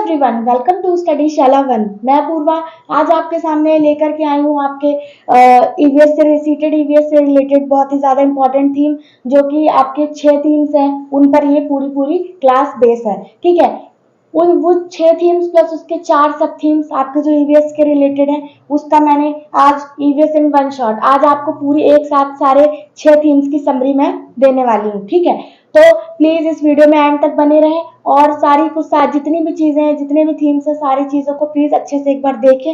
Everyone, welcome to study शाला one. मैं पूर्वा आज आपके सामने लेकर के आई हूँ आपके ईवीएस से सीटेड ईवीएस से रिलेटेड बहुत ही ज्यादा इंपॉर्टेंट थीम, जो कि आपके 6 थीम्स हैं, उन पर ये पूरी क्लास बेस है। ठीक है, उन वो 6 थीम्स प्लस उसके 4 सब थीम्स आपके जो ईवीएस के रिलेटेड हैं, उसका मैंने आज ईवीएस इन वन शॉट आज आपको पूरी एक साथ सारे 6 थीम्स की समरी मैं देने वाली हूँ। ठीक है, तो प्लीज इस वीडियो में एंड तक बने रहें और सारी कुछ जितनी भी चीजें हैं, जितने भी थीम्स हैं, सारी चीजों को प्लीज अच्छे से एक बार देखें।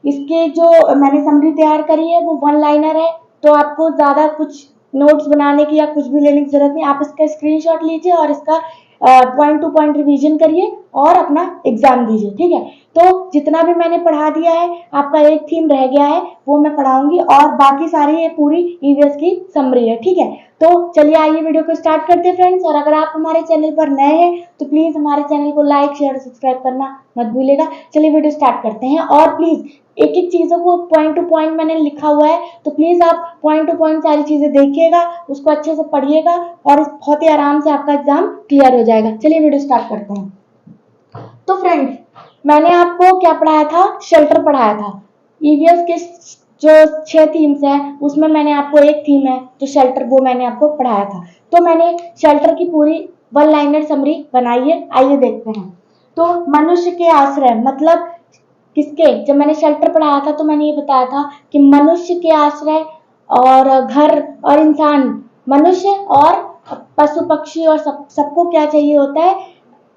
इसके जो मैंने समरी तैयार करी है वो 1 लाइनर है, तो आपको ज्यादा कुछ नोट्स बनाने की या कुछ भी लेने की जरूरत नहीं। आप इसका स्क्रीनशॉट लीजिए और इसका पॉइंट टू पॉइंट रिवीजन करिए और अपना एग्जाम दीजिए। ठीक है, तो जितना भी मैंने पढ़ा दिया है, आपका एक थीम रह गया है वो मैं पढ़ाऊंगी और बाकी सारी ये पूरी ईवीएस की समरी है। ठीक है, तो चलिए आइए वीडियो को स्टार्ट करते हैं फ्रेंड्स। और अगर आप हमारे चैनल पर नए हैं तो प्लीज हमारे चैनल को लाइक शेयर और सब्सक्राइब करना मत भूलिएगा। चलिए वीडियो स्टार्ट करते हैं और प्लीज एक एक चीजों को पॉइंट टू पॉइंट मैंने लिखा हुआ है, तो प्लीज आप पॉइंट टू पॉइंट सारी चीजें देखिएगा, उसको अच्छे से पढ़िएगा और बहुत ही आराम से आपका एग्जाम क्लियर हो जाएगा। चलिए वीडियो स्टार्ट करते हैं। तो फ्रेंड्स, मैंने आपको क्या पढ़ाया था? शेल्टर पढ़ाया था। ईवीएस के जो 6 थीम्स हैं उसमें मैंने आपको एक थीम है जो शेल्टर, वो मैंने आपको पढ़ाया था। तो मैंने शेल्टर की पूरी 1 लाइनर समरी बनाई है, आइए देखते हैं। तो मनुष्य के आश्रय मतलब किसके? जब मैंने शेल्टर पढ़ाया था तो मैंने ये बताया था कि मनुष्य के आश्रय और घर और इंसान, मनुष्य और पशु पक्षी और सबको क्या चाहिए होता है?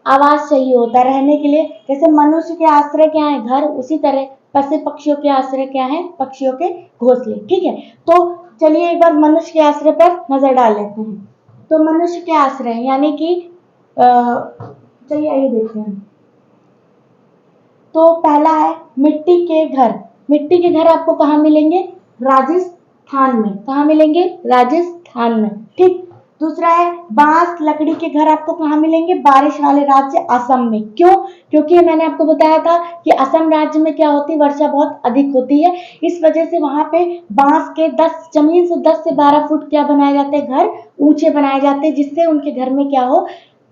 आवास चाहिए होता है रहने के लिए। जैसे मनुष्य के आश्रय क्या है? घर, उसी तरह पशु पक्षियों के आश्रय क्या है? पक्षियों के घोंसले। ठीक है, तो चलिए एक बार मनुष्य के आश्रय पर नजर डाल लेते हैं। तो मनुष्य के आश्रय यानी कि चलिए आइए देखते हैं। तो पहला है मिट्टी के घर। मिट्टी के घर आपको कहाँ मिलेंगे? राजस्थान में। कहाँ मिलेंगे? राजस्थान में। ठीक, दूसरा है बांस लकड़ी के घर आपको कहाँ मिलेंगे? बारिश वाले राज्य असम में। क्यों? क्योंकि मैंने आपको बताया था कि असम राज्य में क्या होती है? वर्षा बहुत अधिक होती है, इस वजह से वहां पे बांस के 10 जमीन से 10 से 12 फुट क्या बनाए जाते हैं? घर ऊंचे बनाए जाते हैं, जिससे उनके घर में क्या हो?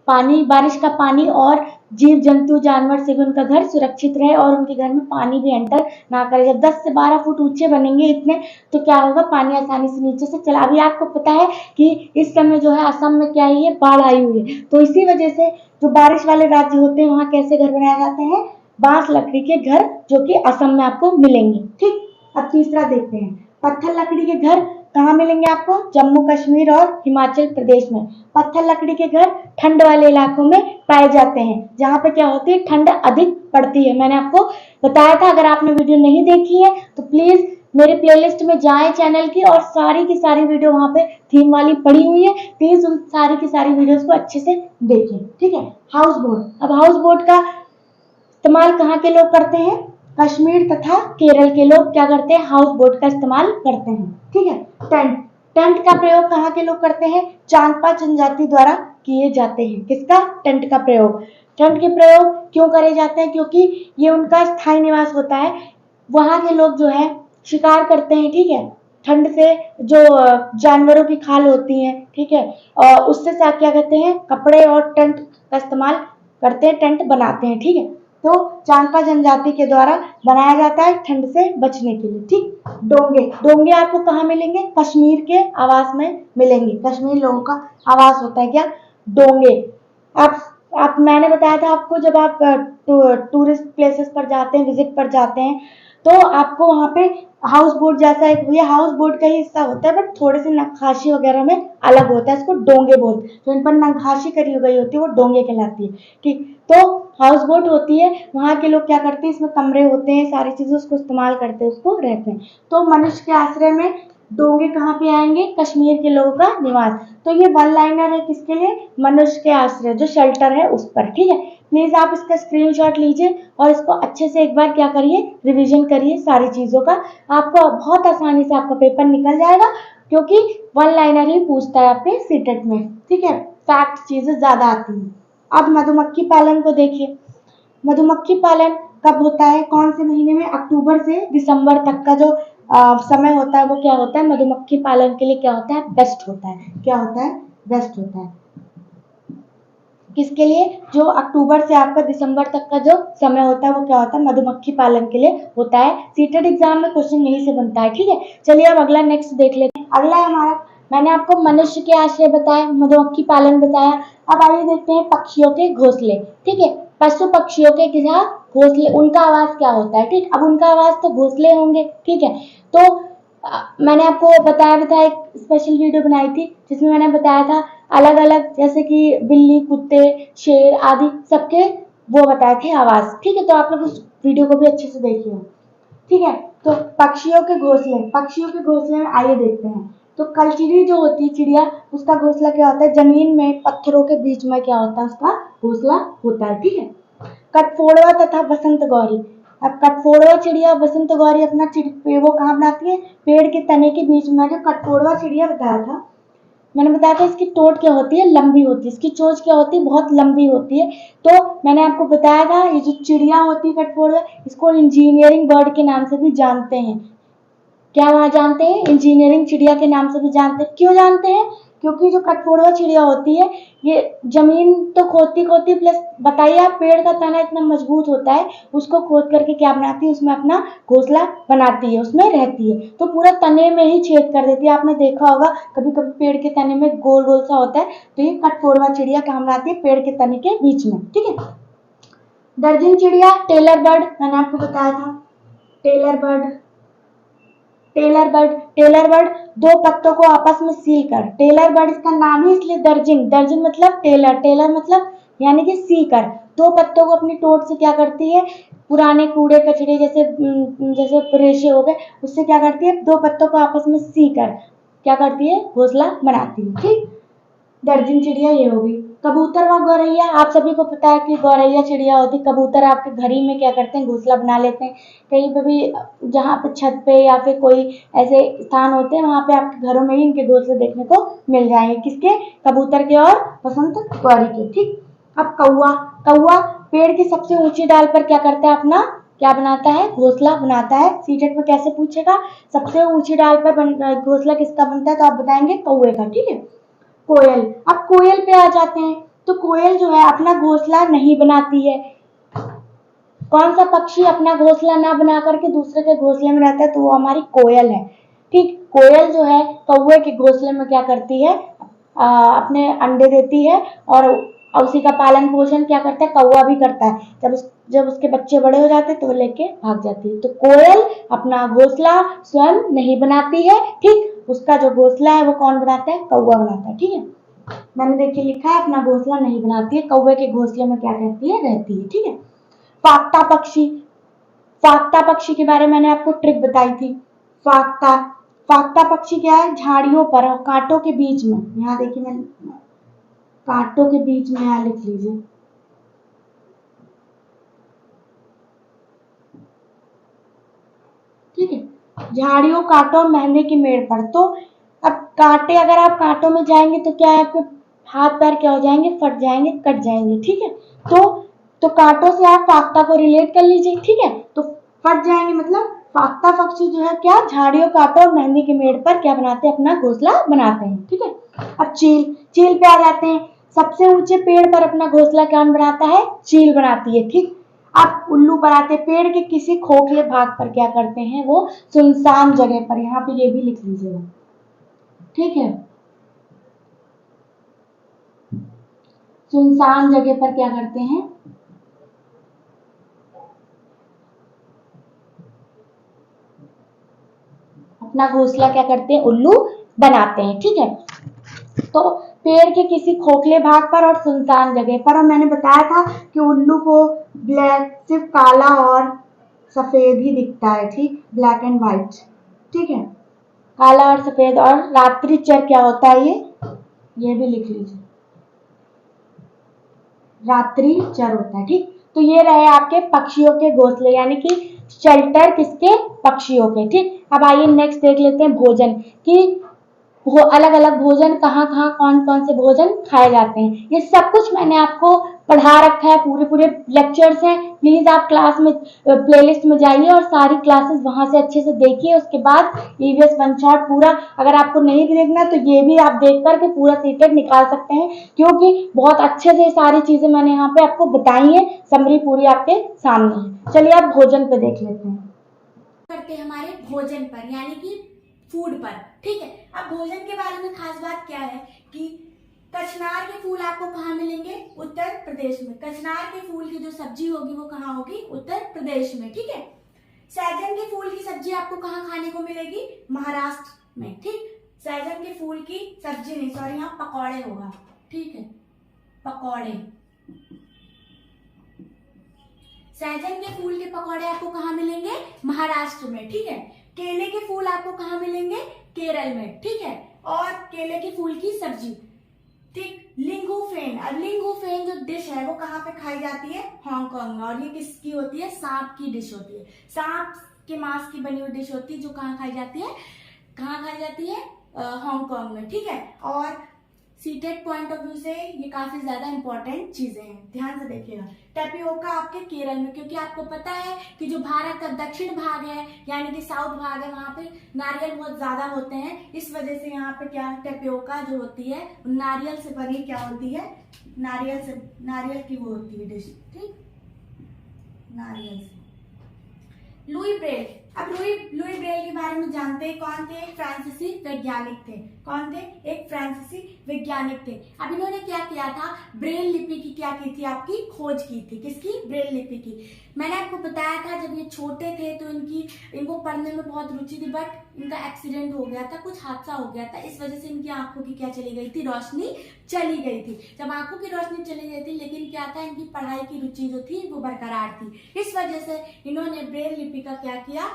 पानी, बारिश का पानी और जीव जंतु जानवर से भी उनका घर सुरक्षित रहे और उनके घर में पानी भी एंटर ना करे। जब 10 से 12 फुट ऊंचे बनेंगे इतने, तो क्या होगा? पानी आसानी से नीचे से चला। अभी आपको पता है कि इस समय जो है असम में क्या ही है? बाढ़ आई हुई है, तो इसी वजह से जो बारिश वाले राज्य होते हैं वहां कैसे घर बनाए जाते हैं? बांस लकड़ी के घर, जो कि असम में आपको मिलेंगे। ठीक, अब तीसरा देखते हैं। पत्थर लकड़ी के घर कहाँ मिलेंगे आपको? जम्मू कश्मीर और हिमाचल प्रदेश में। पत्थर लकड़ी के घर ठंड वाले इलाकों में पाए जाते हैं, जहाँ पे क्या होती है? ठंड अधिक पड़ती है। मैंने आपको बताया था, अगर आपने वीडियो नहीं देखी है तो प्लीज मेरे प्लेलिस्ट में जाएं चैनल की, और सारी की सारी वीडियो वहां पे थीम वाली पड़ी हुई है। प्लीज उन सारी की सारी वीडियोस को अच्छे से देखें। ठीक है, हाउस बोट। अब हाउस बोट का इस्तेमाल कहाँ के लोग करते हैं? कश्मीर तथा केरल के लोग क्या करते हैं? हाउस बोट का इस्तेमाल करते हैं। ठीक है, टेंट। टेंट का प्रयोग कहाँ के लोग करते हैं? चांगपा जनजाति द्वारा किए जाते हैं। किसका? टेंट का प्रयोग। टेंट के प्रयोग क्यों करे जाते हैं? क्योंकि ये उनका स्थायी निवास होता है। वहां के लोग जो है शिकार करते हैं। ठीक है, ठंड से जो जानवरों की खाल होती है, ठीक है, और उससे क्या कहते हैं? कपड़े और टेंट का इस्तेमाल करते हैं, टेंट बनाते हैं। ठीक है, तो चांगपा जनजाति के द्वारा बनाया जाता है ठंड से बचने के लिए। ठीक, डोंगे। डोंगे आपको कहाँ मिलेंगे? कश्मीर के आवास में मिलेंगे। कश्मीर लोगों का आवास होता है क्या? डोंगे। आप मैंने बताया था आपको, जब आप टूरिस्ट प्लेसेस पर जाते हैं, विजिट पर जाते हैं, तो आपको वहां पे हाउस बोट जैसा एक, ये हाउस बोट का ही हिस्सा होता है, बट थोड़े से नक्काशी वगैरह में अलग होता है। इसको डोंगे बोलते हैं। तो इन पर नक्काशी करी गई होती है, वो डोंगे कहलाती है। ठीक, तो हाउस बोट होती है, वहां के लोग क्या करते हैं? इसमें कमरे होते हैं, सारी चीजें उसको इस्तेमाल करते हैं, उसको रहते हैं। तो मनुष्य के आश्रय में डोंगे कहाँ पे आएंगे? कश्मीर के लोगों का निवास। तो ये 1 लाइनर है किसके लिए? मनुष्य के आश्रय, जो शेल्टर है उस पर। ठीक है, प्लीज आप इसका स्क्रीनशॉट लीजिए और इसको अच्छे से एक बार क्या करिए? रिवीजन करिए सारी चीजों का। आपको बहुत आसानी से आपका पेपर निकल जाएगा, क्योंकि 1 लाइनर ही पूछता है आपके सीटेट में। ठीक है, फैक्ट चीजें ज्यादा आती हैं। अब मधुमक्खी पालन को देखिए। मधुमक्खी पालन कब होता है? कौन से महीने में? अक्टूबर से दिसंबर तक का जो समय होता है वो क्या होता है? मधुमक्खी पालन के लिए क्या होता है? बेस्ट होता है। क्या होता है? बेस्ट होता है। किसके लिए? जो अक्टूबर से आपका दिसंबर तक का जो समय होता है वो क्या होता है? मधुमक्खी पालन के लिए होता है। सीटेड एग्जाम में क्वेश्चन यही से बनता है। ठीक है, चलिए अब अगला नेक्स्ट देख लेते हैं। अगला है हमारा, मैंने आपको मनुष्य के आश्रय बताया, मधुमक्खी पालन बताया। अब आइए देखते हैं पक्षियों के घोंसले। ठीक है, पशु पक्षियों के घोंसले, उनका आवाज क्या होता है? ठीक, अब उनका आवाज तो घोंसले होंगे। ठीक है, तो मैंने आपको बताया था, एक स्पेशल वीडियो बनाई थी जिसमें मैंने बताया था अलग अलग, जैसे कि बिल्ली, कुत्ते, शेर आदि सबके वो बताए थे आवाज। ठीक है, तो आप लोग उस वीडियो को भी अच्छे से देखिए। ठीक है, तो पक्षियों के घोंसले, पक्षियों के घोंसले में आइए देखते हैं। तो कलचिड़ी जो होती है चिड़िया, उसका घोंसला क्या होता है? जमीन में पत्थरों के बीच में क्या होता है? उसका घोंसला होता है। ठीक है, कठफोड़वा तथा बसंत गौरी, अब कठफोड़वा चिड़िया बसंत गौरी अपना वो कहाँ बनाती है? पेड़ के तने के बीच में। जो कठफोड़वा चिड़िया बताया था, मैंने बताया था इसकी टोट क्या होती है? लंबी होती है। इसकी चोंच क्या होती है? बहुत लंबी होती है। तो मैंने आपको बताया था ये जो चिड़िया होती है कठफोड़वा, इसको इंजीनियरिंग बर्ड के नाम से भी जानते हैं। क्या वहां जानते हैं? इंजीनियरिंग चिड़िया के नाम से भी जानते हैं। क्यों जानते हैं? क्योंकि जो कठफोड़वा चिड़िया होती है ये जमीन तो खोदती खोदती, प्लस बताइए आप, पेड़ का तना इतना मजबूत होता है, उसको खोद करके क्या बनाती है? उसमें अपना घोंसला बनाती है, उसमें रहती है। तो पूरा तने में ही छेद कर देती है। आपने देखा होगा कभी कभी पेड़ के तने में गोल गोल सा होता है, तो ये कठफोड़वा चिड़िया कहाँ बनाती है? पेड़ के तने के बीच में। ठीक है, दर्जन चिड़िया, टेलर बर्ड, मैंने आपको बताया था टेलर बर्ड। टेलर बर्ड दो पत्तों को आपस में सील कर, टेलर बर्ड इसका नाम ही इसलिए दर्जन, दर्जन मतलब टेलर, टेलर मतलब यानी कि सी कर, दो पत्तों को अपनी टोट से क्या करती है? पुराने कूड़े कचरे जैसे जैसे रेशे हो गए, उससे क्या करती है? दो पत्तों को आपस में सी कर क्या करती है? घोंसला बनाती है। ठीक, दर्जन चिड़िया ये होगी। कबूतर व गौरैया, आप सभी को पता है कि गौरैया चिड़िया होती। कबूतर आपके घर ही में क्या करते हैं? घोंसला बना लेते हैं। कहीं पे भी जहाँ पे छत पे या फिर कोई ऐसे स्थान होते हैं वहां पे आपके घरों में ही इनके घोंसले देखने को मिल जाएंगे। किसके? कबूतर के और बसंत गौरी के। ठीक, अब कौआ, कौआ पेड़ की सबसे ऊंची डाल पर क्या करता है? अपना क्या बनाता है? घोंसला बनाता है। सीटेट में कैसे पूछेगा? सबसे ऊंची डाल पर घोंसला किसका बनता है? तो आप बताएंगे कौए का। ठीक है, कोयल, अब कोयल पे आ जाते हैं। तो कोयल जो है अपना घोंसला नहीं बनाती है। कौन सा पक्षी अपना घोंसला ना बना करके दूसरे के घोंसले में रहता है? तो वो हमारी कोयल है। ठीक, कोयल जो है कौवे के घोंसले में क्या करती है? अपने अंडे देती है और उसी का पालन पोषण क्या करता है? कौवा भी करता है। जब उसके बच्चे बड़े हो जाते हैं तो वो लेके भाग जाती है। तो कोयल अपना घोंसला स्वयं नहीं बनाती है। ठीक, उसका जो घोंसला है वो कौन बनाता है? कौवा बनाता है। ठीक है, मैंने देखिए लिखा है अपना घोंसला नहीं बनाती है, कौवे के घोंसले में क्या करती है? रहती है। ठीक है, फाख्ता पक्षी, फाख्ता पक्षी के बारे में मैंने आपको ट्रिक बताई थी। फाख्ता, फाख्ता पक्षी क्या है? झाड़ियों पर और कांटों के बीच में, यहाँ देखिए मैंने कांटों के बीच में यहाँ लिख लीजिए। ठीक है, झाड़ियों, कांटों, महीने की मेड़ पर। तो अब कांटे, अगर आप कांटों में जाएंगे तो क्या है? आपके हाथ पैर क्या हो जाएंगे? फट जाएंगे, कट जाएंगे। ठीक है, तो कांटों से आप फाख्ता को रिलेट कर लीजिए। ठीक है, तो फट जाएंगे मतलब फाख्ता पक्षी जो है क्या? झाड़ियों, कांटों और मेहंदी के मेड़ पर क्या बनाते हैं? अपना घोंसला बनाते हैं। ठीक है, अब चील, चील पे आ जाते हैं। सबसे ऊंचे पेड़ पर अपना घोंसला कौन बनाता है? चील बनाती है। ठीक, अब उल्लू पर आते, पेड़ के किसी खोखले भाग पर क्या करते हैं? वो सुनसान जगह पर, यहाँ पे ये भी लिख लीजिएगा। ठीक है, सुनसान जगह पर क्या करते हैं? अपना घोंसला क्या करते हैं? उल्लू बनाते हैं। ठीक है, तो पेड़ के किसी खोखले भाग पर और सुनसान जगह पर। और मैंने बताया था कि उल्लू को ब्लैक, सिर्फ काला और सफेद ही दिखता है। ठीक, ब्लैक एंड व्हाइट। ठीक है, काला और सफेद। और रात्रि चर क्या होता है? ये भी लिख लीजिए, रात्रि चर होता है। ठीक, तो ये रहे आपके पक्षियों के घोंसले, यानी कि शेल्टर किसके? पक्षियों के। ठीक, अब आइए नेक्स्ट देख लेते हैं भोजन, कि वो अलग अलग भोजन कहाँ कहाँ कौन कौन से भोजन खाए जाते हैं। ये सब कुछ मैंने आपको पढ़ा रखा है, पूरे पूरे लेक्चर्स हैं। प्लीज आप क्लास में प्लेलिस्ट में जाइए और सारी क्लासेस वहां से अच्छे से देखिए। उसके बाद ईवीएस वन शॉट पूरा, अगर आपको नहीं भी देखना तो ये भी आप देख करके पूरा सीटेट निकाल सकते हैं, क्योंकि बहुत अच्छे से सारी चीजें मैंने यहाँ पे आपको बताई है, समरी पूरी आपके सामने है। चलिए आप भोजन पे देख लेते हैं। करते हैं हमारे भोजन पर, यानी कि फूड पर। ठीक है, अब भोजन के बारे में खास बात क्या है कि कचनार के फूल आपको कहाँ मिलेंगे? उत्तर प्रदेश में। कचनार के फूल की जो सब्जी होगी वो कहाँ होगी? उत्तर प्रदेश में। ठीक है, सहजन के फूल की सब्जी आपको कहाँ खाने को मिलेगी? महाराष्ट्र में। ठीक, सहजन के फूल की सब्जी नहीं, सॉरी, यहाँ पकौड़े होगा। ठीक है, पकौड़े, सहजन के फूल के पकौड़े आपको कहाँ मिलेंगे? महाराष्ट्र में। ठीक है, केले के फूल आपको कहाँ मिलेंगे? केरल में। ठीक है, और केले के फूल की सब्जी। ठीक, लिंगुफेन, और लिंगुफेन जो डिश है वो कहाँ पे खाई जाती है? हांगकांग में। और ये किसकी होती है? सांप की डिश होती है, सांप के मांस की बनी हुई डिश होती है, जो कहाँ खाई जाती है? कहाँ खाई जाती है? हांगकांग में। ठीक है, और सीटेट पॉइंट ऑफ व्यू से ये काफी ज्यादा इंपॉर्टेंट चीजें हैं, ध्यान से देखिएगा। टेपियोका आपके केरल में, क्योंकि आपको पता है कि जो भारत का दक्षिण भाग है यानी कि साउथ भाग है, वहां पे नारियल बहुत ज्यादा होते हैं, इस वजह से यहाँ पे क्या टेपियोका जो होती है नारियल से बनी क्या होती है? नारियल की वो होती है डिश। ठीक, नारियल से। लुई ब्रेल, अब लुई ब्रेल के बारे में जानते हैं। कौन थे? एक फ्रांसीसी वैज्ञानिक थे। कौन थे? एक फ्रांसीसी वैज्ञानिक थे। अब इन्होंने क्या किया था? ब्रेल लिपि की क्या की थी? आपकी खोज की थी। किसकी? ब्रेल लिपि की। मैंने आपको बताया था जब ये छोटे थे तो इनको पढ़ने में बहुत रुचि थी, बट इनका एक्सीडेंट हो गया था, कुछ हादसा हो गया था, इस वजह से इनकी आंखों की क्या चली गई थी? रोशनी चली गई थी। जब आंखों की रोशनी चली गई थी, लेकिन क्या था, इनकी पढ़ाई की रुचि जो थी वो बरकरार थी, इस वजह से इन्होंने ब्रेल लिपि का क्या किया?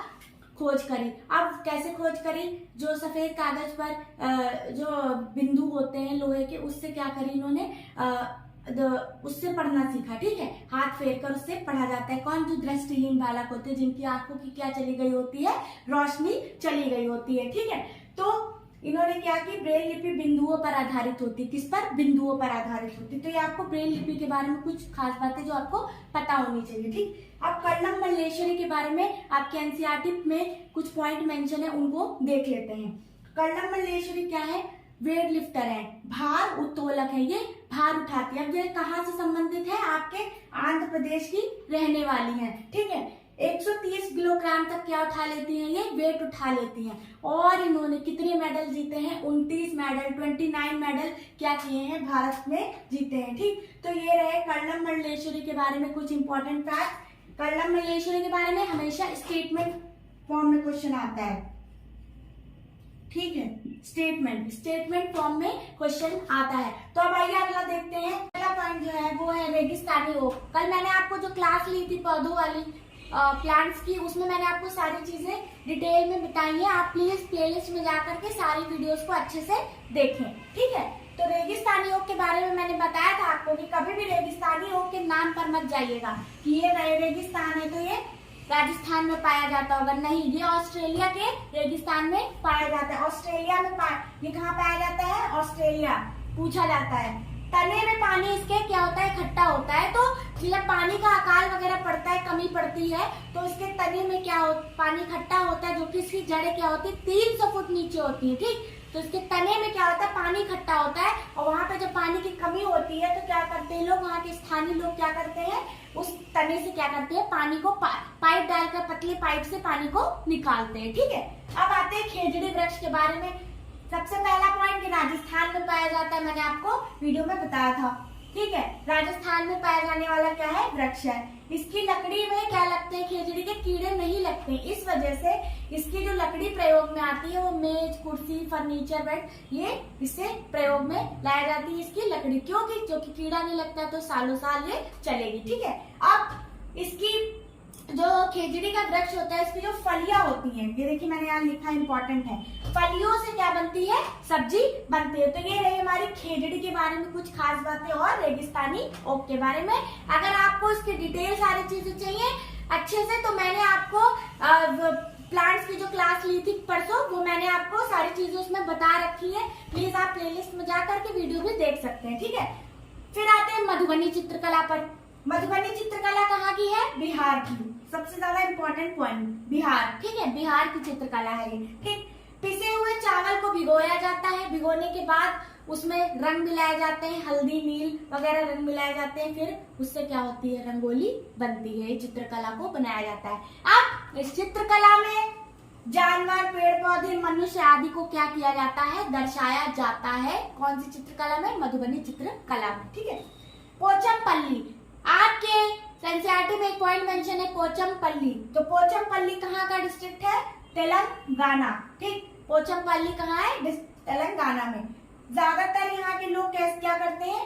खोज करी। अब कैसे खोज करी? जो सफेद कागज पर जो बिंदु होते हैं लोहे के, उससे क्या करी इन्होंने? उससे पढ़ना सीखा। ठीक है, हाथ फेर कर उससे पढ़ा जाता है। कौन? जो दृष्टिहीन बालक होते हैं, जिनकी आंखों की क्या चली गई होती है? रोशनी चली गई होती है। ठीक है, तो इन्होंने क्या की? ब्रेल लिपि बिंदुओं पर आधारित होती। किस पर? बिंदुओं पर आधारित होती। तो ये आपको ब्रेल लिपि के बारे में कुछ खास बातें जो आपको पता होनी चाहिए। ठीक, अब कर्णम मल्लेश्वरी के बारे में आपके एनसीईआरटी में कुछ पॉइंट मेंशन है, उनको देख लेते हैं। कर्णम मल्लेश्वरी क्या है? वेट लिफ्टर है, भार उत्तोलक है, ये भार उठाती है। अब ये कहाँ से संबंधित है? आपके आंध्र प्रदेश की रहने वाली है। ठीक है, 130 किलोग्राम तक क्या उठा लेती हैं? ये वेट उठा लेती हैं। और इन्होंने कितने मेडल जीते हैं? 29 मेडल, 29 मेडल क्या किए हैं? भारत में जीते हैं। ठीक, तो ये रहे कर्णम मल्लेश्वरी के बारे में कुछ इंपॉर्टेंट फैक्ट। कर्णम मल्लेश्वरी के बारे में हमेशा स्टेटमेंट फॉर्म में क्वेश्चन आता है। ठीक है, स्टेटमेंट फॉर्म में क्वेश्चन आता है। तो अब आइए अगला देखते हैं। पहला पॉइंट जो है वो है रेगिस्तानी ओक। कल मैंने आपको जो क्लास ली थी पौधों वाली प्लांट्स की, उसमें मैंने आपको सारी चीजें डिटेल में बताई है। आप प्लीज प्लेलिस्ट में जाकर के सारी वीडियोस को अच्छे से देखें। ठीक है, तो रेगिस्तानी ओक के बारे में मैंने बताया था आपको कि कभी भी रेगिस्तानी ओक के नाम पर मत जाइएगा कि ये रेगिस्तान है तो ये राजस्थान में पाया जाता होगा, नहीं, ये ऑस्ट्रेलिया के रेगिस्तान में पाया जाता है। ऑस्ट्रेलिया में ये कहाँ पाया जाता है? ऑस्ट्रेलिया। पूछा जाता है तने में पानी इसके क्या होता है? इकट्ठा होता है। तो जब पानी का अकाल वगैरह पड़ता है, कमी पड़ती है, तो इसके तने में क्या पानी इकट्ठा होता है, जो कि इसकी जड़ें क्या होती है? 300 फुट नीचे होती है। ठीक, तो इसके तने में क्या होता है? पानी इकट्ठा होता है, और वहां पे जब पानी की कमी होती है तो क्या करते हैं लोग, वहाँ के स्थानीय लोग क्या करते हैं? उस तने से क्या करते हैं? पानी को पाइप डालकर, पतले पाइप से पानी को निकालते हैं। ठीक है, अब आते हैं खेजड़ी वृक्ष के बारे में। सबसे पहला पॉइंट राजस्थान में पाया जाता है, मैंने आपको वीडियो में बताया था। ठीक है, राजस्थान में पाया जाने वाला क्या है? वृक्ष है। इसकी लकड़ी में क्या लगते हैं? खेजड़ी के कीड़े नहीं लगते, इस वजह से इसकी जो लकड़ी प्रयोग में आती है वो मेज, कुर्सी, फर्नीचर, बेड, ये इससे प्रयोग में लाया जाती है इसकी लकड़ी। क्योंकि जो कि कीड़ा नहीं लगता तो सालों साल ये चलेगी। ठीक है, अब इसकी जो खेजड़ी का वृक्ष होता है, इसकी जो फलियां होती हैं, ये देखिए मैंने यहाँ लिखा, इंपॉर्टेंट है, फलियों से क्या बनती है? सब्जी बनती है। तो ये रही हमारी खेजड़ी के बारे में कुछ खास बातें और रेगिस्तानी ओक के बारे में। अगर आपको इसकी डिटेल सारी चीजें चाहिए अच्छे से, तो मैंने आपको प्लांट्स की जो क्लास ली थी परसों, वो मैंने आपको सारी चीजें उसमें बता रखी है। प्लीज आप प्लेलिस्ट में जाकर के वीडियो भी देख सकते हैं। ठीक है, फिर आते हैं मधुबनी चित्रकला पर। मधुबनी चित्रकला कहाँ की है? बिहार की। सबसे ज्यादा इंपॉर्टेंट पॉइंट बिहार, ठीक है, बिहार की चित्रकला है ये, ठीक। पिसे हुए चावल को भिगोया जाता है, भिगोने के बाद उसमें रंग मिलाए जाते हैं, हल्दी नील वगैरह रंग मिलाए जाते हैं, फिर उससे क्या होती है? रंगोली बनती है, चित्रकला को बनाया जाता है। अब इस चित्रकला में जानवर, पेड़ पौधे, मनुष्य आदि को क्या किया जाता है? दर्शाया जाता है। कौन सी चित्रकला में? मधुबनी चित्रकला में, ठीक है। पोचमपल्ली, आपके एनसीईआरटी में एक पॉइंट मेंशन है पोचमपल्ली। तो पोचमपल्ली कहाँ का डिस्ट्रिक्ट है? तेलंगाना, ठीक। पोचमपल्ली कहाँ है? तेलंगाना में। ज्यादातर यहाँ के लोग क्या करते हैं?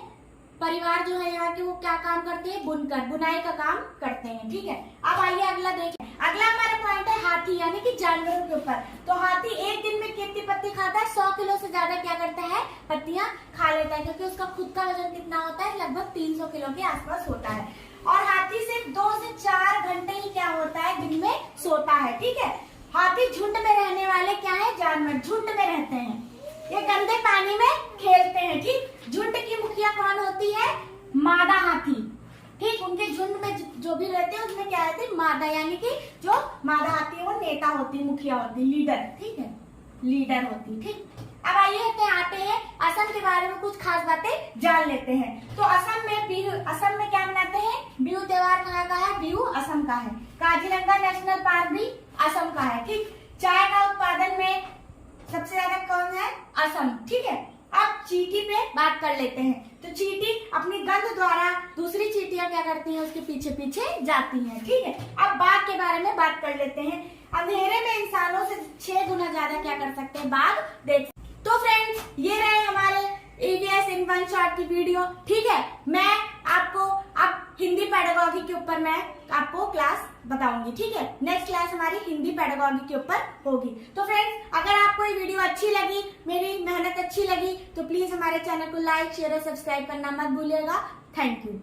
परिवार जो है यहाँ के, वो क्या काम करते हैं? बुनकर, बुनाई का काम करते हैं, ठीक है। अब आइए अगला देखें। अगला हमारा पॉइंट है हाथी, यानी कि जानवरों के ऊपर। तो हाथी एक दिन में कितनी पत्ती खाता है? 100 किलो से ज्यादा क्या करता है? पत्तियां खा लेता है, क्योंकि उसका खुद का वजन कितना होता है? लगभग 300 किलो के आसपास होता है। और हाथी सिर्फ 2 से 4 घंटे ही क्या होता है? दिन में सोता है, ठीक है। हाथी झुंड में रहने वाले क्या है? जानवर, झुंड में रहते हैं। ये गंदे पानी में खेलते हैं, ठीक। झुंड की मुखिया कौन होती है? मादा हाथी, ठीक। उनके झुंड में जो भी रहते हैं उसमें क्या रहती है? मादा, यानी कि जो मादा हाथी है वो नेता होती है, मुखिया होती है, लीडर, ठीक है, लीडर होती है, ठीक। अब आइए आते हैं असम के बारे में कुछ खास बातें जान लेते हैं। तो असम में बिहू, असम में क्या मनाते हैं? बिहू त्योहार कहाँ का है? बिहू असम का है। काजीरंगा नेशनल पार्क भी असम का है, ठीक। चाय का उत्पादन में सबसे ज्यादा कौन है? असम, ठीक है। अब चींटी पे बात कर लेते हैं। तो चींटी अपनी गंध द्वारा दूसरी चींटियां क्या करती हैं? उसके पीछे पीछे जाती हैं, ठीक है। अब बाघ के बारे में बात कर लेते हैं। अंधेरे में इंसानों से 6 गुना ज्यादा क्या कर सकते हैं? बाघ देख। तो फ्रेंड्स, ये रहे हमारे EVS इन वन शॉट की वीडियो, ठीक है। मैं आपको अब हिंदी पेडागॉजी के ऊपर मैं आपको क्लास बताऊंगी, ठीक है। नेक्स्ट क्लास हमारी हिंदी पेडागॉजी के ऊपर होगी। तो फ्रेंड्स, अगर आपको ये वीडियो अच्छी लगी, मेरी मेहनत अच्छी लगी, तो प्लीज हमारे चैनल को लाइक, शेयर और सब्सक्राइब करना मत भूलिएगा। Thank you.